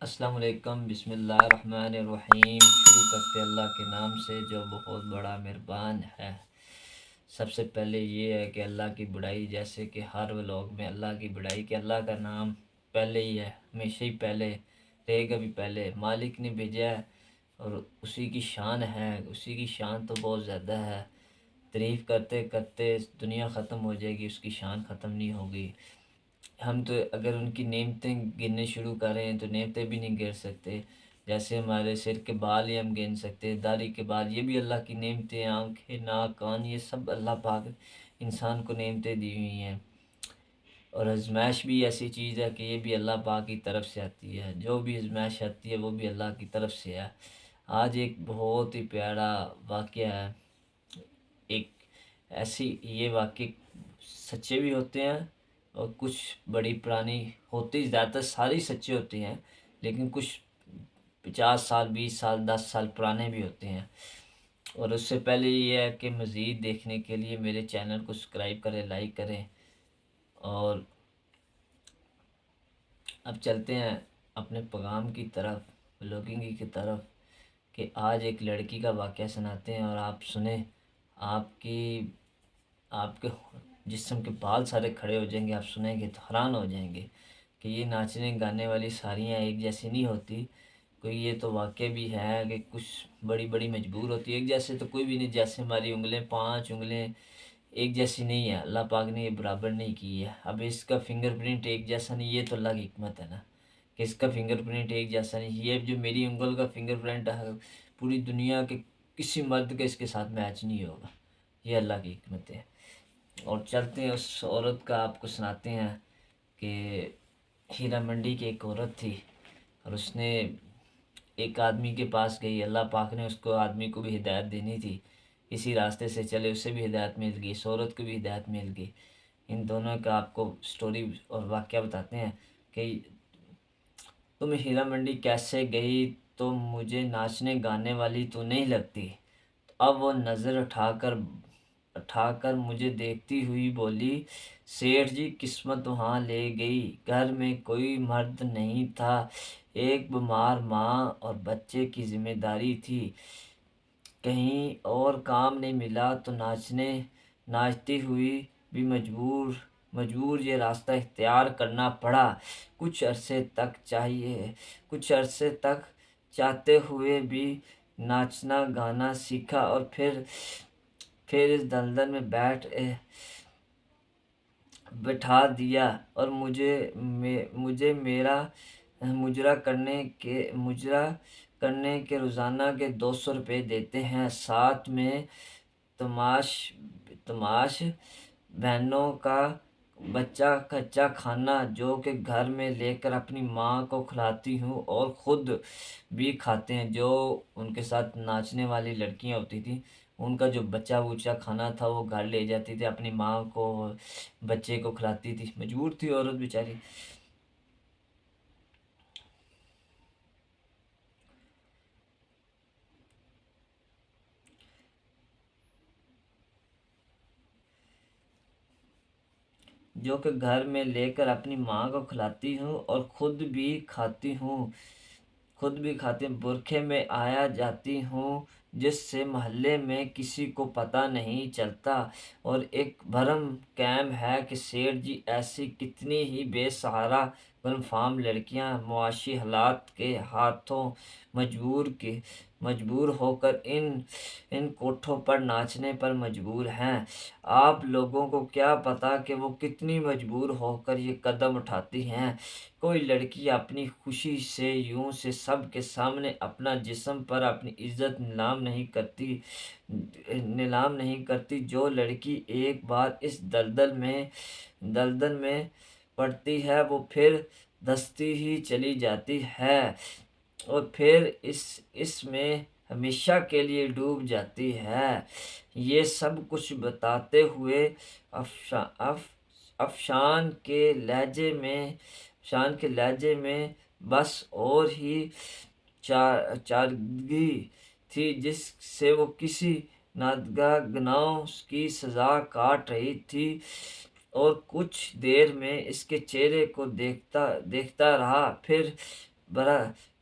السلام علیکم، بسم اللہ الرحمن الرحیم۔ شروع کرتے اللہ کے نام سے جو بہت بڑا مہربان ہے۔ سب سے پہلے یہ ہے کہ اللہ کی بڑائی، جیسے کہ ہر لوگ میں اللہ کی بڑائی، کہ اللہ کا نام پہلے ہی ہے، ہمیشہ ہی پہلے رہے گا، بھی پہلے مالک نے بھیجا ہے اور اسی کی شان ہے، اسی کی شان تو بہت زیادہ ہے۔ تعریف کرتے کرتے دنیا ختم ہو جائے گی، اس کی شان ختم نہیں ہوگی۔ ہم تو اگر ان کی نعمتیں گننے شروع کریں تو نعمتیں بھی نہیں گر سکتے۔ جیسے ہمارے سر کے بال ہی ہم گن سکتے، داڑھی کے بال، یہ بھی اللہ کی نعمتیں ہیں۔ آنکھیں، ناک، کان، یہ سب اللہ پاک انسان کو نعمتیں دی ہوئی ہیں۔ اور آزمائش بھی ایسی چیز ہے کہ یہ بھی اللہ پاک کی طرف سے آتی ہے۔ جو بھی آزمائش آتی ہے وہ بھی اللہ کی طرف سے ہے۔ آج ایک بہت ہی پیارا واقعہ ہے۔ ایک ایسی، یہ واقعے سچے بھی ہوتے ہیں اور کچھ بڑی پرانی ہوتی، زیادہ تر ساری سچے ہوتے ہیں، لیکن کچھ 50 سال، 20 سال، 10 سال پرانے بھی ہوتے ہیں۔ اور اس سے پہلے یہ ہے کہ مزید دیکھنے کے لیے میرے چینل کو سبسکرائب کریں، لائک کریں۔ اور اب چلتے ہیں اپنے پیغام کی طرف، بلاگنگ کی طرف، کہ آج ایک لڑکی کا واقعہ سناتے ہیں اور آپ سنیں۔ آپ کے جسم کے بال سارے کھڑے ہو جائیں گے، آپ سنیں گے تو حیران ہو جائیں گے کہ یہ ناچنے گانے والی ساریاں ایک جیسی نہیں ہوتی۔ کوئی یہ تو واقع بھی ہے کہ کچھ بڑی بڑی مجبور ہوتی ہے، ایک جیسے تو کوئی بھی نہیں۔ جیسے ہماری انگلیں، 5 انگلیں ایک جیسی نہیں ہے، اللہ پاک نے یہ برابر نہیں کی ہے۔ اب اس کا فنگر پرنٹ ایک جیسا نہیں، یہ تو اللہ کی حکمت ہے نا کہ اس کا فنگر پرنٹ ایک جیسا نہیں۔ یہ جو میری انگل کا فنگر پرنٹ ہے، پوری دنیا کے کسی مرد کے اس کے ساتھ میچ نہیں ہوگا۔ یہ اللہ کی حکمت ہے۔ اور چلتے ہیں اس عورت کا، آپ کو سناتے ہیں کہ ہیرا منڈی کی ایک عورت تھی اور اس نے ایک آدمی کے پاس گئی۔ اللہ پاک نے اس کو، آدمی کو بھی ہدایت دینی تھی، اسی راستے سے چلے، اسے بھی ہدایت مل گئی، اس عورت کو بھی ہدایت مل گئی۔ ان دونوں کا آپ کو سٹوری اور واقعہ بتاتے ہیں کہ تم ہیرا منڈی کیسے گئی؟ تو مجھے ناچنے گانے والی تو نہیں لگتی۔ اب وہ نظر اٹھا کر مجھے دیکھتی ہوئی بولی، سیٹھ جی قسمت وہاں لے گئی، گھر میں کوئی مرد نہیں تھا، ایک بیمار ماں اور بچے کی ذمہ داری تھی، کہیں اور کام نہیں ملا تو ناچتی ہوئی بھی مجبور یہ راستہ اختیار کرنا پڑا۔ کچھ عرصے تک چاہتے ہوئے بھی ناچنا گانا سیکھا اور پھر اس دلدل میں بٹھا دیا اور مجھے میرا مجرا کرنے کے روزانہ کے 200 روپے دیتے ہیں، ساتھ میں تماش بہنوں کا بچہ کچا کھانا جو کہ گھر میں لے کر اپنی ماں کو کھلاتی ہوں اور خود بھی کھاتے ہیں۔ جو ان کے ساتھ ناچنے والی لڑکیاں ہوتی تھیں، ان کا جو بچہ کھانا تھا وہ گھر لے جاتی تھی، اپنی ماں کو، بچے کو کھلاتی تھی۔ مجبور تھی عورت بیچاری۔ جو کہ گھر میں لے کر اپنی ماں کو کھلاتی ہوں اور خود بھی کھاتی ہوں، برکھے میں آیا جاتی ہوں، جس سے محلے میں کسی کو پتہ نہیں چلتا۔ اور ایک بھرم قائم ہے کہ سیٹھ جی ایسی کتنی ہی بے سہارا گنفام لڑکیاں معاشی حالات کے ہاتھوں مجبور ہو کر ان کوٹھوں پر ناچنے پر مجبور ہیں۔ آپ لوگوں کو کیا پتہ کہ وہ کتنی مجبور ہو کر یہ قدم اٹھاتی ہیں۔ کوئی لڑکی اپنی خوشی سے یوں سے سب کے سامنے اپنا جسم پر اپنی عزت نیلام نہیں کرتی۔ جو لڑکی ایک بار اس دلدل میں پڑتی ہے وہ پھر دھستی ہی چلی جاتی ہے اور پھر اس میں ہمیشہ کے لیے ڈوب جاتی ہے۔ یہ سب کچھ بتاتے ہوئے افشان کے لہجے میں بس اور ہی چارگی تھی جس سے وہ کسی ناگزیر گناہ کی سزا کاٹ رہی تھی، اور کچھ دیر میں اس کے چہرے کو دیکھتا رہا،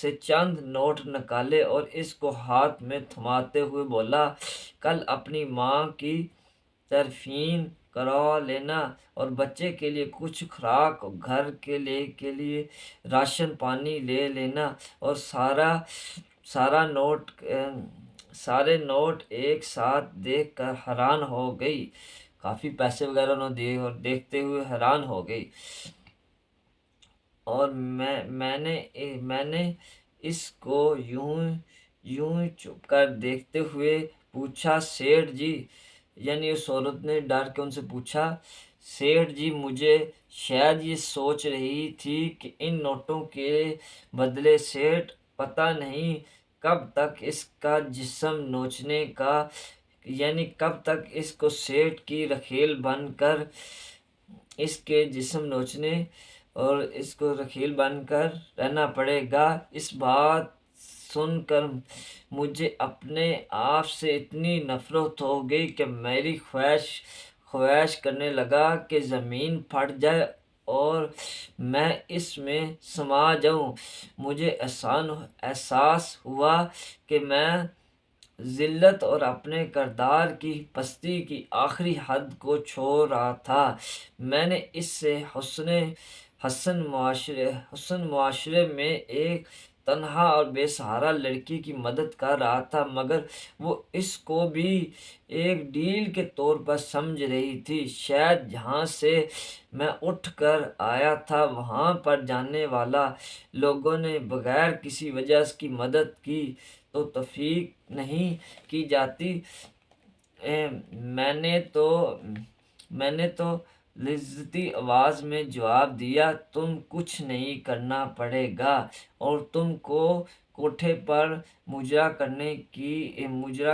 سے چند نوٹ نکالے اور اس کو ہاتھ میں تھماتے ہوئے بولا، کل اپنی ماں کی طرفین کروا لینا اور بچے کے لیے کچھ خوراک اور گھر کے لیے راشن پانی لے لینا۔ اور سارے نوٹ ایک ساتھ دیکھ کر حیران ہو گئی، کافی پیسے وغیرہ انہوں نے دیے اور دیکھتے ہوئے حیران ہو گئی۔ اور میں نے اس کو یوں چپ کر دیکھتے ہوئے پوچھا، سیٹھ جی، یعنی اس عورت نے ڈر کے ان سے پوچھا، سیٹھ جی، مجھے شاید یہ سوچ رہی تھی کہ ان نوٹوں کے بدلے سیٹھ پتہ نہیں کب تک اس کا جسم نوچنے کا، یعنی کب تک اس کو سیٹھ کی رکھیل بن کر اس کے جسم نوچنے اور اس کو رکھیل بن کر رہنا پڑے گا۔ اس بات سن کر مجھے اپنے آپ سے اتنی نفرت ہو گئی کہ میری خواہش کرنے لگا کہ زمین پھٹ جائے اور میں اس میں سما جاؤں۔ مجھے احساس ہوا کہ میں ذلت اور اپنے کردار کی پستی کی آخری حد کو چھو رہا تھا۔ میں نے اس سے حسن معاشرے میں ایک تنہا اور بے سہارا لڑکی کی مدد کر رہا تھا، مگر وہ اس کو بھی ایک ڈیل کے طور پر سمجھ رہی تھی۔ شاید جہاں سے میں اٹھ کر آیا تھا وہاں پر جانے والا لوگوں نے بغیر کسی وجہ کی مدد کی تو توفیق نہیں کی جاتی۔ میں نے تو لذتی آواز میں جواب دیا، تم کچھ نہیں کرنا پڑے گا اور تم کو کوٹھے پر مجرا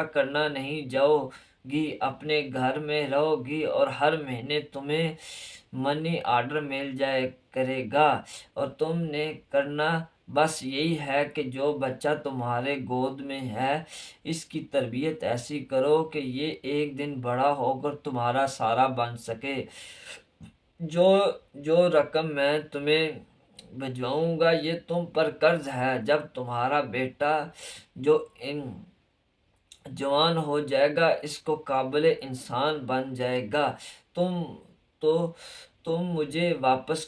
کرنا نہیں جاؤ گی، اپنے گھر میں رہو گی اور ہر مہینے تمہیں منی آرڈر مل جائے کرے گا، اور تم نے کرنا بس یہی ہے کہ جو بچہ تمہارے گود میں ہے اس کی تربیت ایسی کرو کہ یہ ایک دن بڑا ہو کر تمہارا سہارا بن سکے۔ جو رقم میں تمہیں بھجواؤں گا یہ تم پر قرض ہے۔ جب تمہارا بیٹا جوان ہو جائے گا، اس کو قابل انسان بن جائے گا، تم مجھے واپس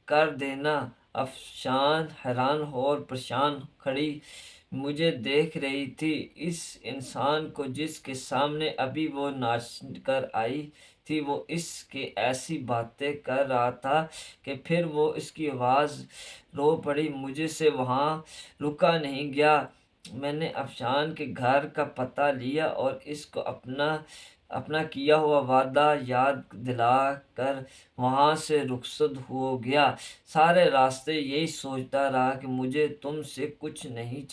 کر دینا۔ افشان حیران اور پریشان کھڑی مجھے دیکھ رہی تھی۔ اس انسان کو جس کے سامنے ابھی وہ ناچ کر آئی تھی وہ اس کے ایسی باتیں کر رہا تھا کہ پھر وہ اس کی آواز رو پڑی۔ مجھے سے وہاں رکا نہیں گیا۔ میں نے افشان کے گھر کا پتہ لیا اور اس کو اپنا کیا ہوا وعدہ یاد دلا کر وہاں سے رخصت ہو گیا۔ سارے راستے یہی سوچتا رہا کہ مجھے تم سے کچھ نہیں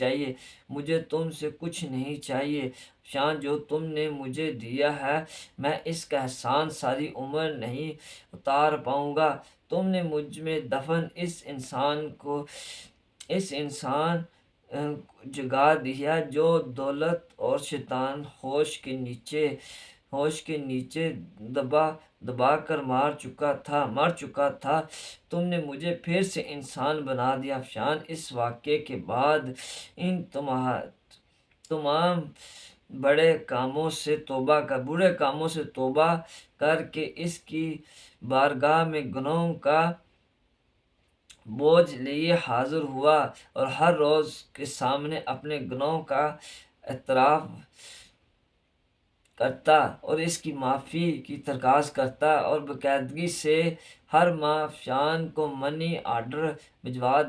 چاہیے افشان، جو تم نے مجھے دیا ہے میں اس کا احسان ساری عمر نہیں اتار پاؤں گا۔ تم نے مجھ میں دفن اس انسان جگا دیا جو دولت اور شیطان ہوش کے نیچے دبا کر مار چکا تھا۔ تم نے مجھے پھر سے انسان بنا دیا افشان۔ اس واقعے کے بعد ان تمام برے کاموں سے توبہ کر کے اس کی بارگاہ میں گناہوں کا بوجھ لیے حاضر ہوا اور ہر روز کے سامنے اپنے گناہوں کا اعتراف کرتا اور اس کی معافی کی درخواست کرتا اور باقاعدگی سے ہر ماہ افشان کو منی آرڈر بھجوا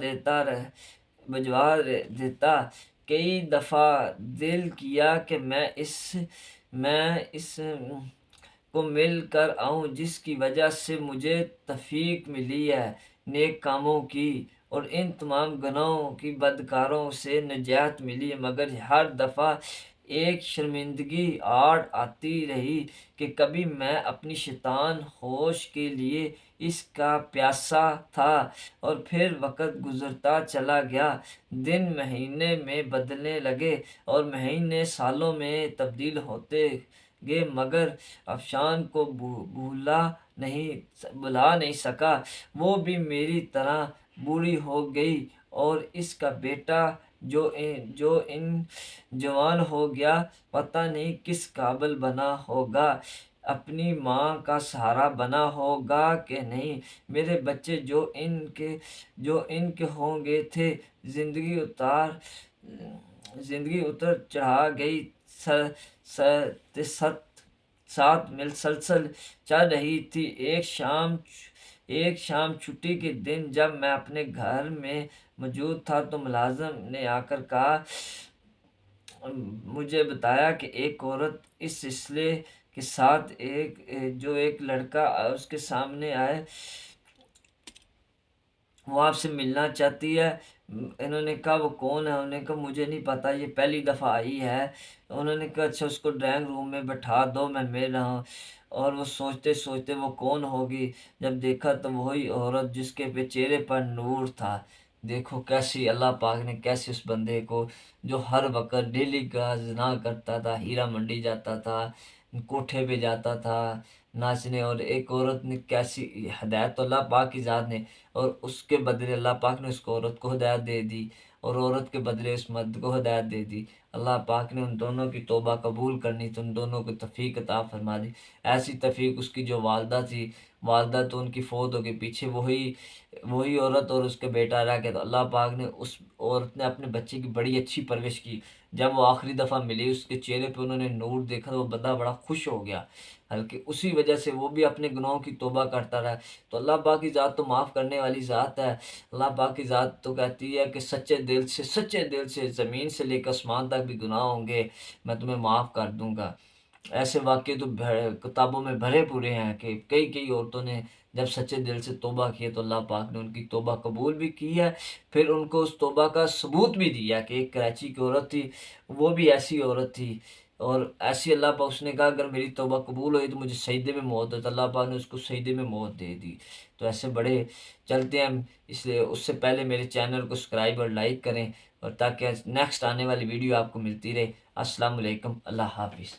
دیتا۔ کئی دفعہ دل کیا کہ میں اس کو مل کر آؤں جس کی وجہ سے مجھے توفیق ملی ہے نیک کاموں کی اور ان تمام گناہوں کی بدکاروں سے نجات ملی، مگر ہر دفعہ ایک شرمندگی آتی رہی کہ کبھی میں اپنی شیطان ہوش کے لیے اس کا پیاسا تھا اور پھر وقت گزرتا چلا گیا، دن مہینے میں بدلنے لگے اور مہینے سالوں میں تبدیل ہوتے گئے، مگر افشان کو بھلا نہیں سکا۔ وہ بھی میری طرح بوڑھی ہو گئی اور اس کا بیٹا جو ان جوان ہو گیا، پتہ نہیں کس قابل بنا ہوگا، اپنی ماں کا سہارا بنا ہوگا کہ نہیں۔ میرے بچے جو ان کے ہوں گے تھے، زندگی اتر چڑھا گئی، سات مسلسل چل رہی تھی۔ ایک شام چھٹی کے دن جب میں اپنے گھر میں موجود تھا تو ملازم نے آ کر مجھے بتایا کہ ایک عورت اس سلسلے کے ساتھ ایک لڑکا اس کے سامنے آئے، وہ آپ سے ملنا چاہتی ہے۔ انہوں نے کہا وہ کون ہے؟ انہوں نے کہا مجھے نہیں پتا، یہ پہلی دفعہ آئی ہے۔ انہوں نے کہا اچھا اس کو ڈرائنگ روم میں بٹھا دو، میں مل رہا ہوں۔ اور وہ سوچتے سوچتے وہ کون ہوگی، جب دیکھا تو وہی عورت جس کے چہرے پر نور تھا۔ دیکھو کیسی اللہ پاک نے کیسے اس بندے کو، جو ہر وقت ڈیلی کا زنا کرتا تھا، ہیرا منڈی جاتا تھا، کوٹھے پہ جاتا تھا ناچنے، اور ایک عورت نے کیسی ہدایت تو اللہ پاک کی ذات نے، اور اس کے بدلے اللہ پاک نے اس کو عورت کو ہدایت دے دی، اور عورت کے بدلے اس مرد کو ہدایت دے دی۔ اللہ پاک نے ان دونوں کی توبہ قبول کرنی تو ان دونوں کو توفیق عطا فرما دی۔ ایسی توفیق اس کی جو والدہ تھی، والدہ تو ان کی فوت ہو کے پیچھے وہی عورت اور اس کے بیٹا رہ گیا، تو اللہ پاک نے اس عورت نے اپنے بچے کی بڑی اچھی پرورش کی۔ جب وہ آخری دفعہ ملی، اس کے چہرے پہ انہوں نے نور دیکھا تو وہ بندہ بڑا خوش ہو گیا، بلکہ اسی وجہ سے وہ بھی اپنے گناہوں کی توبہ کرتا رہا۔ تو اللہ پاک کی ذات تو معاف کرنے والی ذات ہے۔ اللہ پاک کی ذات تو کہتی ہے کہ سچے دل سے زمین سے لے کر آسمان تک بھی گناہ ہوں گے، میں تمہیں معاف کر دوں گا۔ ایسے واقعے تو کتابوں میں بھرے پورے ہیں کہ کئی عورتوں نے جب سچے دل سے توبہ کی تو اللہ پاک نے ان کی توبہ قبول بھی کی ہے، پھر ان کو اس توبہ کا ثبوت بھی دیا کہ ایک کراچی کی عورت تھی، وہ بھی ایسی عورت تھی، اور ایسی اللہ پاک اس نے کہا اگر میری توبہ قبول ہوئی تو مجھے سجدے میں موت دے، تو اللہ پاک نے اس کو سجدے میں موت دے دی۔ تو ایسے بڑے چلتے ہیں، اس لیے اس سے پہلے میرے چینل کو سبسکرائب اور لائک کریں، اور تاکہ نیکسٹ آنے والی ویڈیو آپ کو ملتی رہے۔ السلام علیکم، اللہ حافظ۔